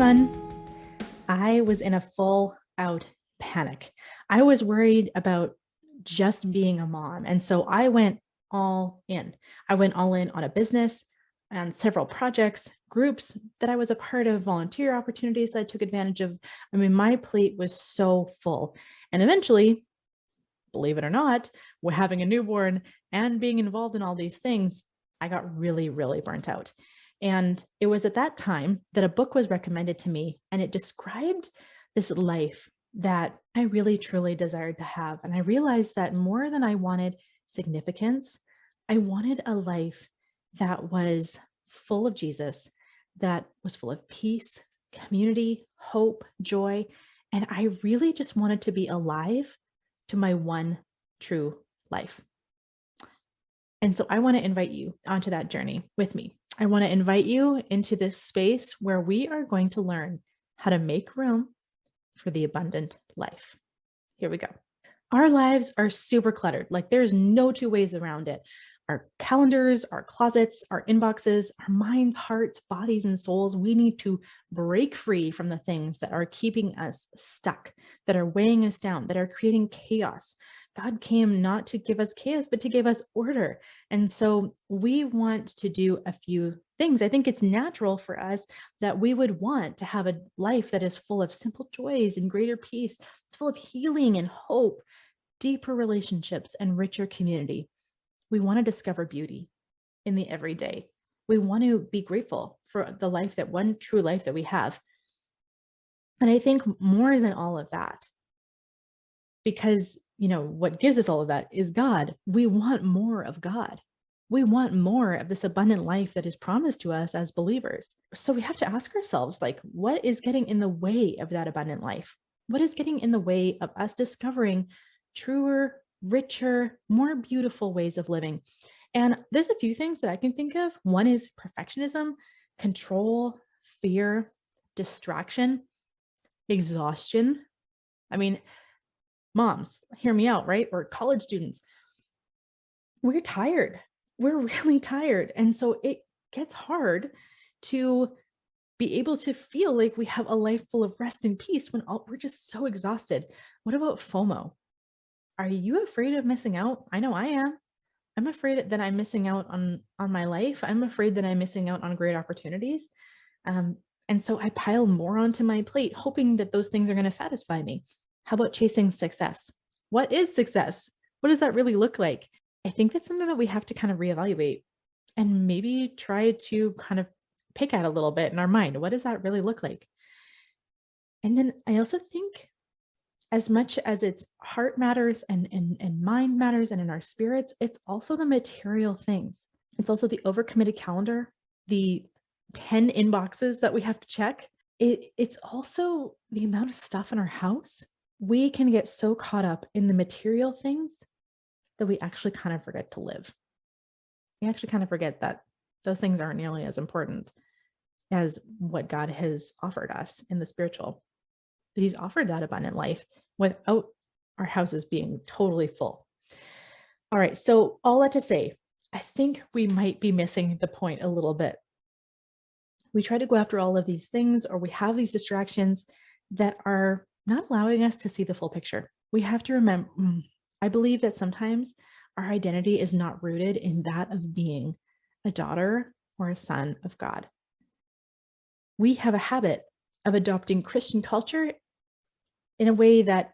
son, I was in a full out panic. I was worried about just being a mom. And so I went all in. I went all in on a business and several projects, groups that I was a part of, volunteer opportunities that I took advantage of. I mean, my plate was so full. And eventually, believe it or not, with having a newborn and being involved in all these things, I got really, really burnt out. And it was at that time that a book was recommended to me, and it described this life that I really, truly desired to have. And I realized that more than I wanted significance, I wanted a life that was full of Jesus, that was full of peace, community, hope, joy. And I really just wanted to be alive to my one true life. And so I want to invite you onto that journey with me. I want to invite you into this space where we are going to learn how to make room for the abundant life. Here we go. Our lives are super cluttered. Like there's no two ways around it. Our calendars, our closets, our inboxes, our minds, hearts, bodies, and souls, we need to break free from the things that are keeping us stuck, that are weighing us down, that are creating chaos. God came not to give us chaos, but to give us order. And so we want to do a few things. I think it's natural for us that we would want to have a life that is full of simple joys and greater peace. It's full of healing and hope, deeper relationships, and richer community. We want to discover beauty in the everyday. We want to be grateful for the life, that one true life that we have. And I think more than all of that, because, what gives us all of that is God. We want more of God. We want more of this abundant life that is promised to us as believers. So we have to ask ourselves, what is getting in the way of that abundant life? What is getting in the way of us discovering truer, richer, more beautiful ways of living? And there's a few things that I can think of. One is perfectionism, control, fear, distraction, exhaustion. I mean, moms, hear me out, right? Or college students. We're tired. We're really tired. And so it gets hard to be able to feel like we have a life full of rest and peace when we're just so exhausted. What about FOMO? Are you afraid of missing out? I know I am. I'm afraid that I'm missing out on my life. I'm afraid that I'm missing out on great opportunities. And so I pile more onto my plate, hoping that those things are going to satisfy me. How about chasing success? What is success? What does that really look like? I think that's something that we have to kind of reevaluate and maybe try to kind of pick at a little bit in our mind. What does that really look like? And then I also think, as much as it's heart matters and mind matters and in our spirits, it's also the material things. It's also the overcommitted calendar, the 10 inboxes that we have to check. It's also the amount of stuff in our house. We can get so caught up in the material things that we actually kind of forget to live. We actually kind of forget that those things aren't nearly as important as what God has offered us in the spiritual. That He's offered that abundant life without our houses being totally full. All right, so all that to say, I think we might be missing the point a little bit. We try to go after all of these things, or we have these distractions that are not allowing us to see the full picture. We have to remember, I believe that sometimes our identity is not rooted in that of being a daughter or a son of God. We have a habit of adopting Christian culture in a way that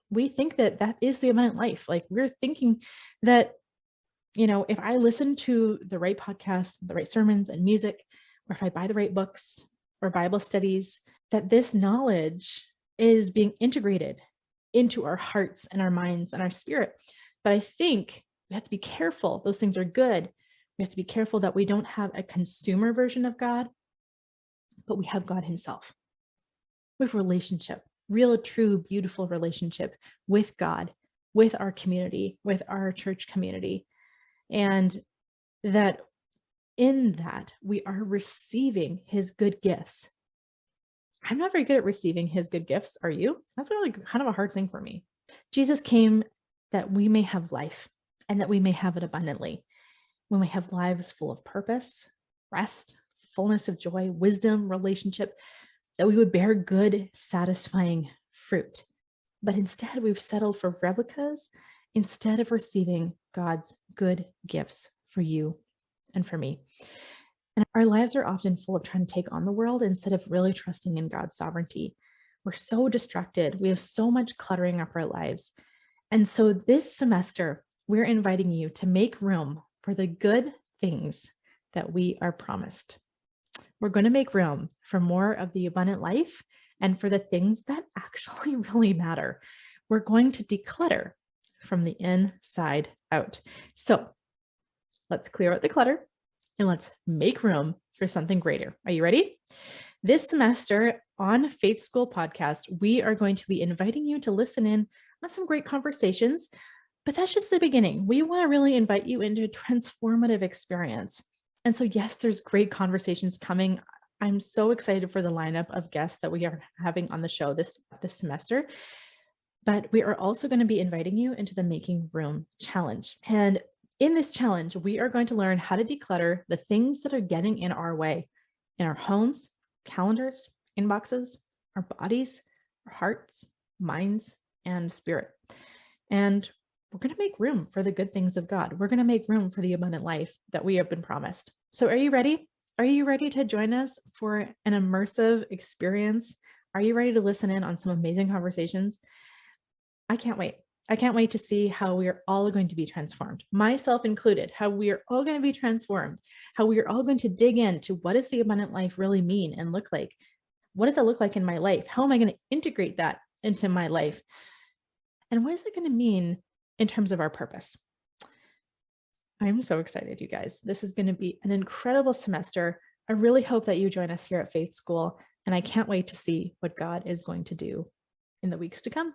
we think that that is the abundant life. Like we're thinking that, if I listen to the right podcasts, the right sermons and music, or if I buy the right books or Bible studies, that this knowledge is being integrated into our hearts and our minds and our spirit. But I think we have to be careful. Those things are good. We have to be careful that we don't have a consumer version of God, but we have God Himself. We have relationship, real, true, beautiful relationship with God, with our community, with our church community. And that in that we are receiving His good gifts. I'm not very good at receiving His good gifts. Are you? That's really kind of a hard thing for me. Jesus came that we may have life and that we may have it abundantly. We may have lives full of purpose, rest, fullness of joy, wisdom, relationship. that we would bear good, satisfying fruit. But instead, we've settled for replicas instead of receiving God's good gifts for you and for me. And our lives are often full of trying to take on the world instead of really trusting in God's sovereignty. We're so distracted. We have so much cluttering up our lives. And so this semester, we're inviting you to make room for the good things that we are promised. We're going to make room for more of the abundant life and for the things that actually really matter. We're going to declutter from the inside out. So let's clear out the clutter and let's make room for something greater. Are you ready? This semester on Faith School Podcast, we are going to be inviting you to listen in on some great conversations, but that's just the beginning. We want to really invite you into a transformative experience. And so, yes, there's great conversations coming. I'm so excited for the lineup of guests that we are having on the show this semester. But we are also going to be inviting you into the Making Room Challenge. And in this challenge, we are going to learn how to declutter the things that are getting in our way in our homes, calendars, inboxes, our bodies, our hearts, minds, and spirit. And we're going to make room for the good things of God. We're going to make room for the abundant life that we have been promised. So are you ready? Are you ready to join us for an immersive experience? Are you ready to listen in on some amazing conversations? I can't wait. I can't wait to see how we are all going to be transformed, myself included, how we are all going to be transformed, how we are all going to dig into what does the abundant life really mean and look like? What does that look like in my life? How am I going to integrate that into my life? And what is it going to mean in terms of our purpose? I'm so excited, you guys. This is going to be an incredible semester. I really hope that you join us here at Faith School, and I can't wait to see what God is going to do in the weeks to come.